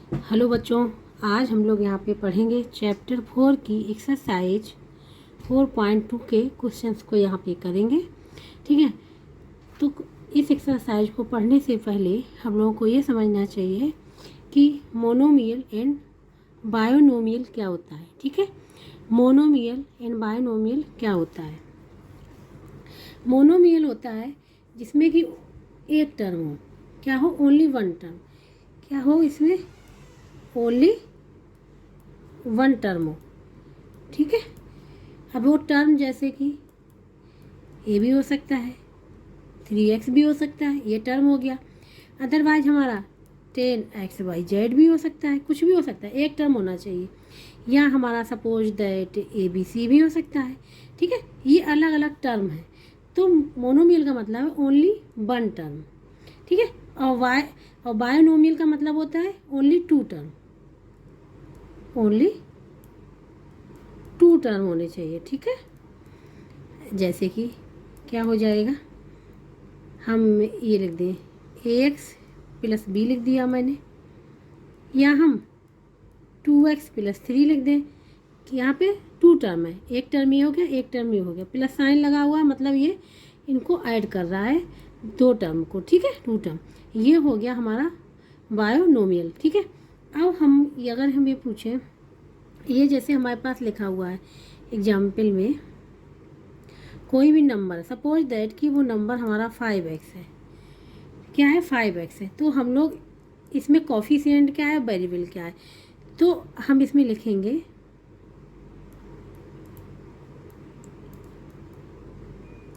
Hello बच्चों, आज हम लोग यहाँ पे पढ़ेंगे चैप्टर 4 की एक्सरसाइज 4.2 के क्वेश्चंस को यहाँ पे करेंगे। ठीक है, तो इस एक्सरसाइज को पढ़ने से पहले हम लोगों को ये समझना चाहिए कि मोनोमियल एंड बायोनोमियल क्या होता है। ठीक है, मोनोमियल एंड बायोनोमियल क्या होता है। मोनोमियल होता है जिसमें कि एक टर्म हो, क्या हो, ओनली वन टर्म, क्या हो, इसमें ओनली वन टर्म हो। ठीक है, अब वो टर्म जैसे कि ए भी हो सकता है, 3x भी हो सकता है, ये टर्म हो गया। अदरवाइज हमारा 10xyz भी हो सकता है, कुछ भी हो सकता है, एक टर्म होना चाहिए। या हमारा सपोज दैट ABC भी हो सकता है। ठीक है, ये अलग अलग टर्म है। तो मोनोमियल का मतलब है ओनली वन टर्म। ठीक है, और बायोनोमियल का मतलब होता है only two term, only two term होने चाहिए। ठीक है, जैसे कि क्या हो जाएगा, हम ये लिख दें ax + b लिख दिया मैंने, या हम 2x + 3 लिख दें कि यहाँ पे टू टर्म है, एक टर्म ये हो गया, एक टर्म ये हो गया, प्लस साइन लगा हुआ है, मतलब ये इनको ऐड कर रहा है दो टर्म को। ठीक है, टू टर्म, ये हो गया हमारा बायोनोमियल। ठीक है, अब अगर हम ये पूछें, ये जैसे हमारे पास लिखा हुआ है एग्जाम्पल में, कोई भी नंबर, सपोज दैट कि वो नंबर हमारा 5x है। क्या है, 5x है। तो हम लोग इसमें कोफिशिएंट क्या है, वेरिएबल क्या है, तो हम इसमें लिखेंगे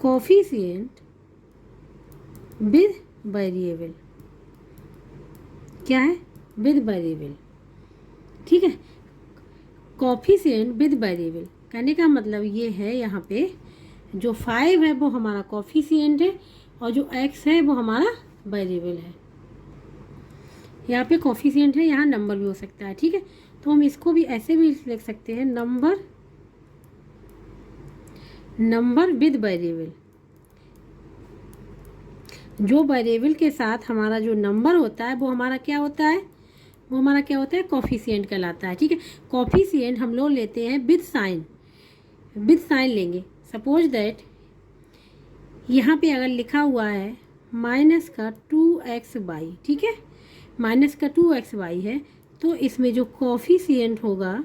कोफिशिएंट विद वेरिएबल। क्या है, विद वेरिएबल। ठीक है, कोफिशिएंट विद वेरिएबल कहने का मतलब ये है, यहाँ पे जो 5 है वो हमारा कोफिशिएंट है और जो x है वो हमारा वेरिएबल है। यहाँ पे कोफिशिएंट है, यहाँ नंबर भी हो सकता है। ठीक है, तो हम इसको भी ऐसे भी लिख सकते हैं, नंबर विद वेरिएबल। जो वेरिएबल के साथ हमारा जो नंबर होता है वो हमारा क्या होता है, वो हमारा क्या होता है, कोफिशिएंट कहलाता है। ठीक है, कोफिशिएंट हम लोग लेते हैं विद साइन, लेंगे। सपोज दैट यहाँ पे अगर लिखा हुआ है -2xy, ठीक है, -2xy है, तो इसमें जो कोफिशिएंट होगा,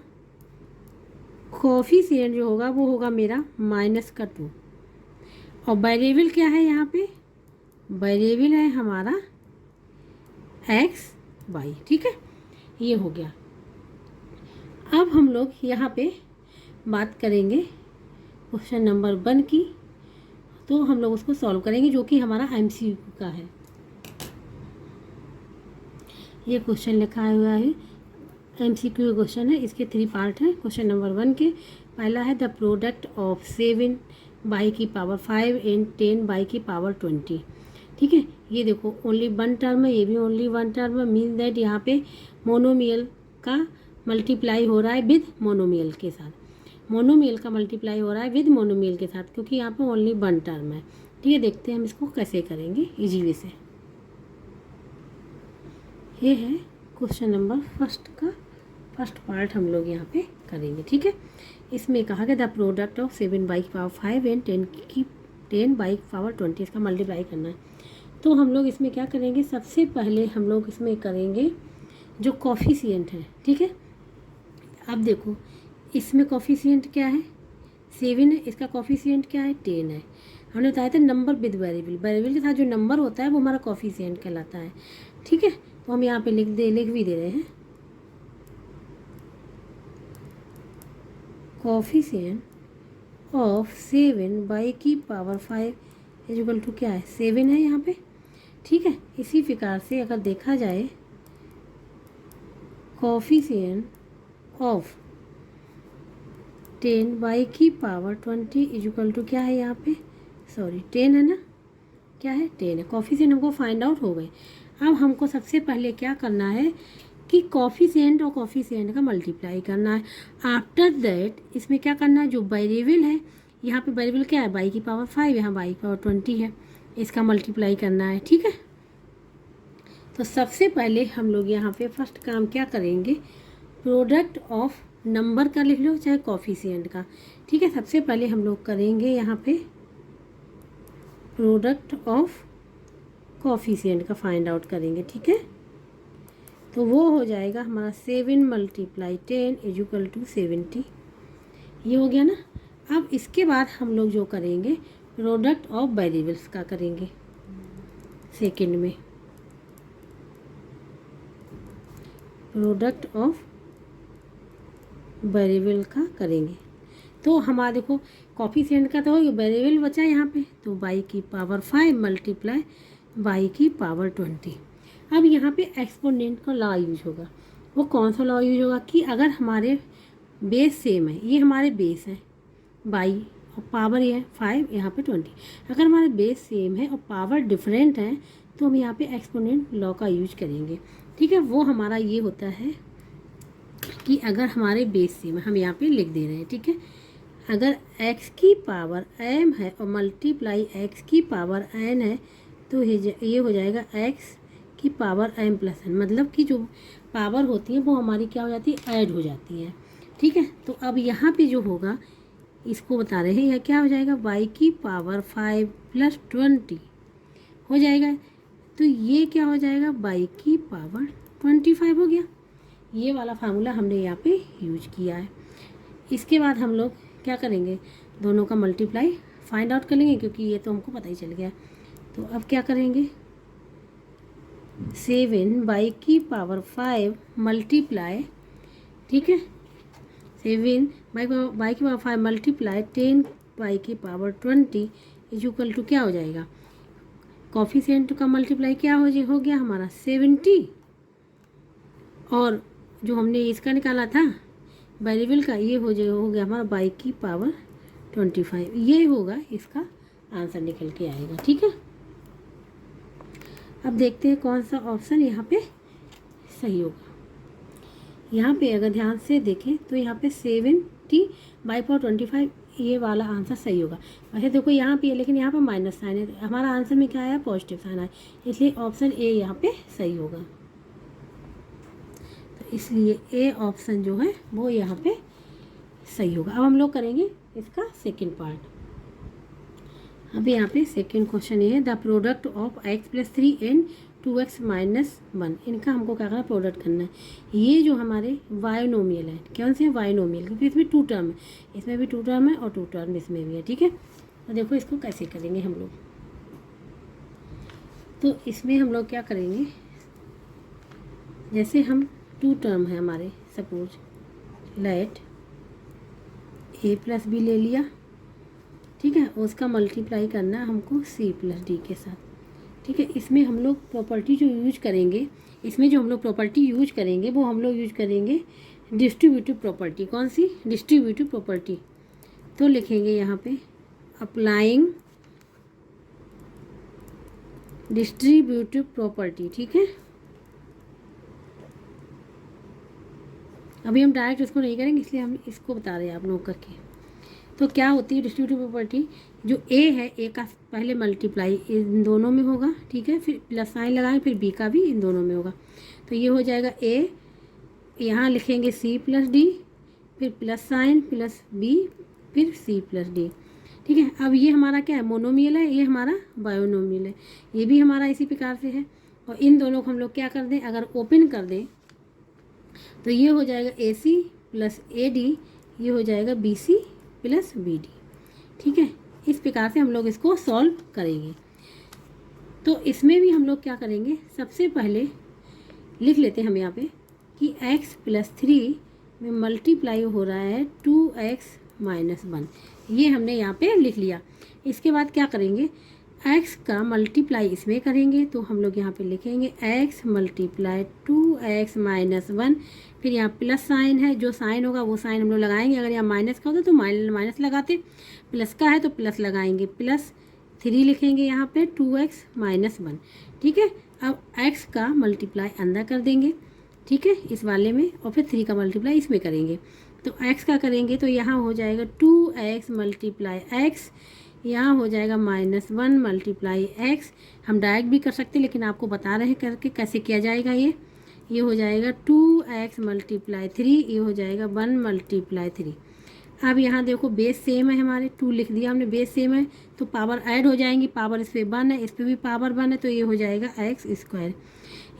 जो होगा वो होगा मेरा -2। और वेरिएबल क्या है, यहाँ पे वेरिएबल है हमारा xy। ठीक है, ये हो गया। अब हम लोग यहाँ पे बात करेंगे क्वेश्चन नंबर 1 की, तो हम लोग उसको सॉल्व करेंगे, जो कि हमारा MCQ का है। ये क्वेश्चन लिखा हुआ है, MCQ क्वेश्चन है, इसके 3 पार्ट हैं। क्वेश्चन नंबर 1 के पहला है, द प्रोडक्ट ऑफ 7/5 एंड 10/20। ठीक है, ये देखो ओनली वन टर्म है, ये भी ओनली वन टर्म है, मीन दैट यहाँ पे मोनोमियल का मल्टीप्लाई हो रहा है विद मोनोमियल के साथ, मोनोमियल का मल्टीप्लाई हो रहा है विद मोनोमियल के साथ, क्योंकि यहाँ पे ओनली वन टर्म है। ठीक है, देखते हैं हम इसको कैसे करेंगे इजी वे से। ये है क्वेश्चन नंबर फर्स्ट का फर्स्ट पार्ट हम लोग यहाँ पे करेंगे। ठीक है, इसमें कहा गया द प्रोडक्ट ऑफ 7/5 एंड 10/20, इसका मल्टीप्लाई करना है। तो हम लोग इसमें क्या करेंगे, सबसे पहले हम लोग इसमें करेंगे जो कोफिशिएंट है। ठीक है, अब देखो इसमें कोफिशिएंट क्या है, 7 है, इसका कोफिशिएंट क्या है, 10 है। हमने बताया था नंबर विद वेरिएबल, वेरिएबल के साथ जो नंबर होता है वो हमारा कोफिशिएंट कहलाता है। ठीक है, तो हम यहाँ पे लिख भी दे रहे हैं, कोफिशिएंट ऑफ 7/5 इक्वल टू क्या है, 7 है यहाँ पे। ठीक है, इसी प्रकार से अगर देखा जाए, कोफिशिएंट ऑफ 10/20 इक्वल टू क्या है, यहाँ पे 10 है ना, क्या है, 10 है। कोफिशिएंट हमको फाइंड आउट हो गए। अब हमको सबसे पहले क्या करना है कि कोफिशिएंट और कोफिशिएंट का मल्टीप्लाई करना है। आफ्टर दैट इसमें क्या करना है, जो वेरिएबल है, यहाँ पे वेरिएबल क्या है, 5, यहाँ 20 है, इसका मल्टीप्लाई करना है। ठीक है, तो सबसे पहले हम लोग यहाँ पे फर्स्ट काम क्या करेंगे, प्रोडक्ट ऑफ नंबर का लिख लो चाहे कोफिशिएंट का, ठीक है। सबसे पहले हम लोग करेंगे यहाँ पे प्रोडक्ट ऑफ कोफिशिएंट का फाइंड आउट करेंगे, ठीक है। तो वो हो जाएगा हमारा 7 × 10 = 70, ये हो गया ना। अब इसके बाद हम लोग जो करेंगे प्रोडक्ट ऑफ वेरिएबल्स का करेंगे सेकंड में, प्रोडक्ट ऑफ वेरिएबल का करेंगे। तो हमारा देखो कोफिशिएंट का तो वेरिएबल बचा यहाँ पे, तो y⁵ × y⁴ अब यहाँ पे एक्सपोनेंट का लॉ यूज होगा। वो कौन सा लॉ यूज होगा कि अगर हमारे बेस सेम है, ये हमारे बेस है y और पावर ये है 5, यहाँ पे 20, अगर हमारे बेस सेम है और पावर डिफरेंट है तो हम यहाँ पे एक्सपोनेंट लॉ का यूज करेंगे, ठीक है। वो हमारा ये होता है कि अगर हमारे बेस सेम है, हम यहाँ पे लिख दे रहे हैं, ठीक है। अगर x की पावर m है और मल्टीप्लाई x की पावर n है तो ये हो जाएगा x की पावर m + n, मतलब कि जो पावर होती है वो हमारी क्या हो जाती है, ऐड हो जाती है, ठीक है। तो अब यहाँ पे जो होगा इसको बता रहे हैं, यह क्या हो जाएगा y⁵ 5 + 20 हो जाएगा। तो ये क्या हो जाएगा y⁵ 25 हो गया। ये वाला फार्मूला हमने यहाँ पे यूज किया है। इसके बाद हम लोग क्या करेंगे, दोनों का मल्टीप्लाई फाइंड आउट कर लेंगे, क्योंकि ये तो हमको पता ही चल गया। तो अब क्या करेंगे, 7 y⁵ मल्टीप्लाई, ठीक है, 7 y⁵ मल्टीप्लाई 10 y⁵ 20 = क्या हो जाएगा, कोफिशिएंट का मल्टीप्लाई क्या हो गया हमारा 70, और जो हमने इसका निकाला था वेरिएबल का ये हो गया हमारा y⁵ 25, ये होगा इसका आंसर निकल के आएगा, ठीक है। अब देखते हैं कौन सा ऑप्शन यहाँ पे सही होगा। यहाँ पे अगर ध्यान से देखें तो यहाँ पे 70/25 ये वाला आंसर सही होगा। वैसे देखो यहाँ पे, लेकिन यहाँ पे माइनस साइन है, हमारा आंसर में क्या आया, पॉजिटिव साइन आया, इसलिए ऑप्शन ए यहाँ पे सही होगा। तो इसलिए ए ऑप्शन जो है वो यहाँ पे सही होगा। अब हम लोग करेंगे इसका सेकेंड पार्ट। अभी यहाँ पे सेकेंड क्वेश्चन ये है, the product of x + 3 and 2x - 1, इनका हमको क्या करना है, प्रोडक्ट करना है। ये जो हमारे बायनोमियल है, कौन से बायनोमियल, क्योंकि इसमें 2 टर्म है, इसमें भी 2 टर्म है और 2 टर्म इसमें भी है, ठीक है। तो देखो इसको कैसे करेंगे हम लोग। तो इसमें हम लोग क्या करेंगे, जैसे हम 2 टर्म है हमारे, सपोज लेट a + b ले लिया, ठीक है, उसका मल्टीप्लाई करना है हमको c + d के साथ, ठीक है। इसमें हम लोग प्रॉपर्टी जो यूज करेंगे, इसमें जो हम लोग प्रॉपर्टी यूज करेंगे वो हम लोग यूज करेंगे डिस्ट्रीब्यूटिव प्रॉपर्टी। कौन सी, डिस्ट्रीब्यूटिव प्रॉपर्टी। तो लिखेंगे यहाँ पे अप्लाइंग डिस्ट्रीब्यूटिव प्रॉपर्टी, ठीक है। अभी हम डायरेक्ट उसको नहीं करेंगे, इसलिए हम इसको बता रहे हैं आप लोग करके। तो क्या होती है डिस्ट्रीब्यूटिव प्रॉपर्टी, जो a है, a का पहले मल्टीप्लाई इन दोनों में होगा, ठीक है, फिर प्लस साइन लगाएं, फिर b का भी इन दोनों में होगा। तो ये हो जाएगा a, यहाँ लिखेंगे c + d, फिर प्लस साइन प्लस b, फिर c + d, ठीक है। अब ये हमारा क्या है, मोनोमियल है, ये हमारा बायोनोमियल है, ये भी हमारा इसी प्रकार से है। और इन दोनों को हम लोग क्या कर दें, अगर ओपन कर दें तो ये हो जाएगा AC + AD, ये हो जाएगा BC + BD, ठीक है। इस प्रकार से हम लोग इसको सॉल्व करेंगे। तो इसमें भी हम लोग क्या करेंगे, सबसे पहले लिख लेते हैं हम यहाँ पे कि x + 3 में मल्टीप्लाई हो रहा है 2x - 1, ये हमने यहाँ पे लिख लिया। इसके बाद क्या करेंगे, x का मल्टीप्लाई इसमें करेंगे, तो हम लोग यहाँ पे लिखेंगे x × 2x - 1, फिर यहाँ प्लस साइन है, जो साइन होगा वो साइन हम लोग लगाएंगे। अगर यहाँ माइनस का होता तो माइनस लगाते, प्लस का है तो प्लस लगाएंगे, +3 लिखेंगे यहाँ पे 2x - 1, ठीक है। अब x का मल्टीप्लाई अंदर कर देंगे, ठीक है, इस वाले में, और फिर 3 का मल्टीप्लाई इसमें करेंगे। तो x का करेंगे तो यहाँ हो जाएगा 2x × x, यहाँ हो जाएगा -1 मल्टीप्लाई x। हम डायरेक्ट भी कर सकते लेकिन आपको बता रहे हैं करके कैसे किया जाएगा। ये हो जाएगा 2x मल्टीप्लाई 3, ये हो जाएगा 1 मल्टीप्लाई 3। अब यहाँ देखो बेस सेम है, हमारे 2 लिख दिया हमने, बेस सेम है तो पावर ऐड हो जाएंगी। पावर इस पर 1 है, इस पर भी पावर 1 है, तो ये हो जाएगा x²।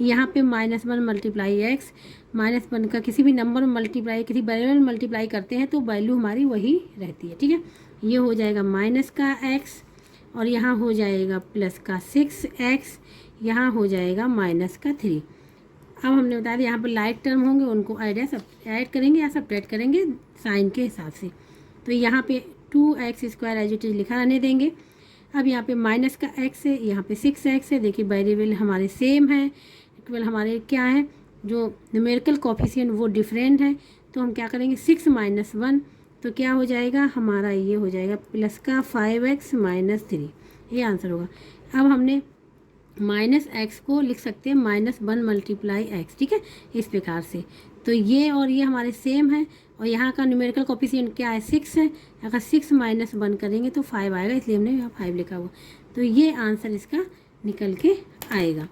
यहाँ पे -1 मल्टीप्लाई x, -1 का किसी भी नंबर में मल्टीप्लाई, किसी वेरिएबल में मल्टीप्लाई करते हैं तो वैल्यू हमारी वही रहती है। ठीक है, ये हो जाएगा माइनस का x और यहाँ हो जाएगा प्लस का 6x, यहाँ हो जाएगा माइनस का 3। अब हमने बता दिया यहाँ पर लाइक टर्म होंगे उनको ऐड करेंगे या सब्ट्रैक्ट करेंगे साइन के हिसाब से। तो यहाँ पे 2x² एज इट इज लिखा रहने देंगे। अब यहाँ पे माइनस का x है, यहाँ पे 6x है। देखिए वेरिएबल हमारे सेम है, केवल हमारे क्या है जो न्यूमेरिकल कोफिशिएंट वो डिफरेंट है। तो हम क्या करेंगे 6 - 1 तो क्या हो जाएगा हमारा, ये हो जाएगा प्लस का 5x - 3, ये आंसर होगा। अब हमने -x को लिख सकते हैं -1 मल्टीप्लाई x। ठीक है, इस प्रकार से। तो ये और ये हमारे सेम है और यहाँ का न्यूमेरिकल कोफिशिएंट क्या है 6 है। अगर 6 - 1 करेंगे तो 5 आएगा, इसलिए हमने यहाँ 5 लिखा हुआ। तो ये आंसर इसका निकल के आएगा।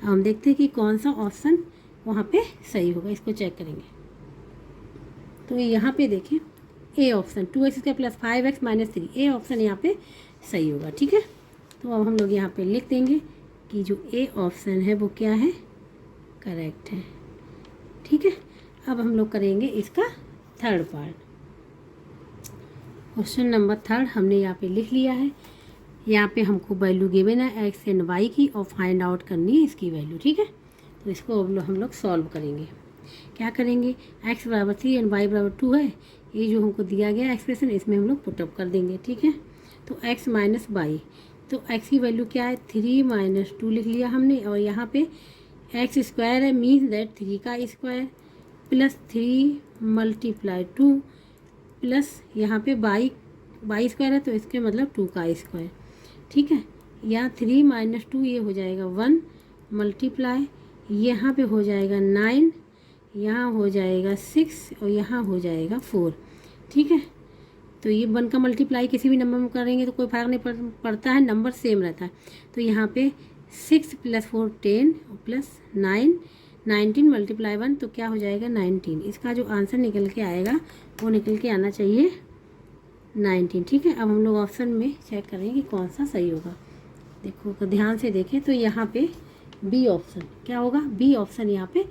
हम देखते हैं कि कौन सा ऑप्शन वहाँ पे सही होगा, इसको चेक करेंगे। तो यहाँ पे देखिए A option 2x² + 5x - 3, A option यहाँ पे सही होगा। ठीक है, तो अब हम लोग यहाँ पे लिख देंगे कि जो ए ऑप्शन है वो क्या है, करेक्ट है। ठीक है, अब हम लोग करेंगे इसका थर्ड पार्ट। क्वेश्चन नंबर 3 हमने यहाँ पे लिख लिया है। यहाँ पे हमको वैल्यू गिवन है x एंड y की और फाइंड आउट करनी है इसकी वैल्यू। ठीक है, तो इसको अब हम लोग सॉल्व करेंगे। क्या करेंगे, x = 3 एंड y = 2 है, ये जो हमको दिया गया एक्सप्रेशन इसमें हम लोग पुटअप कर देंगे। ठीक है, तो x - y, तो x की वैल्यू क्या है 3 - 2 लिख लिया हमने। और यहाँ पे x² है, मीन्स दैट 3 का स्क्वायर प्लस 3 × 2 प्लस यहाँ पे y² है तो इसके मतलब 2 का स्क्वायर। ठीक है, यहाँ 3 - 2 ये हो जाएगा 1 मल्टीप्लाई, यहाँ पे हो जाएगा 9, यहाँ हो जाएगा 6 और यहाँ हो जाएगा 4। ठीक है, तो ये 1 का मल्टीप्लाई किसी भी नंबर में करेंगे तो कोई फर्क नहीं पड़ता है, नंबर सेम रहता है। तो यहाँ पे 6 + 4 10 प्लस 9 19 मल्टीप्लाई 1 तो क्या हो जाएगा 19। इसका जो आंसर निकल के आएगा वो निकल के आना चाहिए 19। ठीक है, अब हम लोग ऑप्शन में चेक करेंगे कि कौन सा सही होगा। देखो तो ध्यान से देखें तो यहाँ पे बी ऑप्शन क्या होगा, बी ऑप्शन यहाँ पे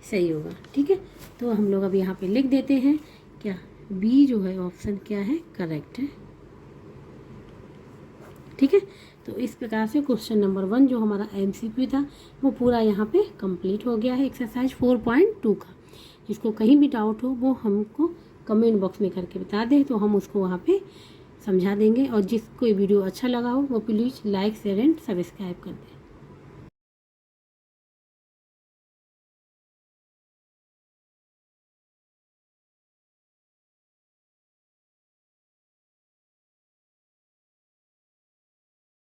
सही होगा। ठीक है, तो हम लोग अब यहाँ पे लिख देते हैं क्या, बी जो है ऑप्शन क्या है, करेक्ट है। ठीक है, तो इस प्रकार से क्वेश्चन नंबर 1 जो हमारा MCQ था वो पूरा यहाँ पे कंप्लीट हो गया है एक्सरसाइज 4.2 का। जिसको कहीं भी डाउट हो वो हमको कमेंट बॉक्स में करके बता दें तो हम उसको वहाँ पे समझा देंगे। और जिसको वीडियो अच्छा लगा हो वो please like share and subscribe कर दें।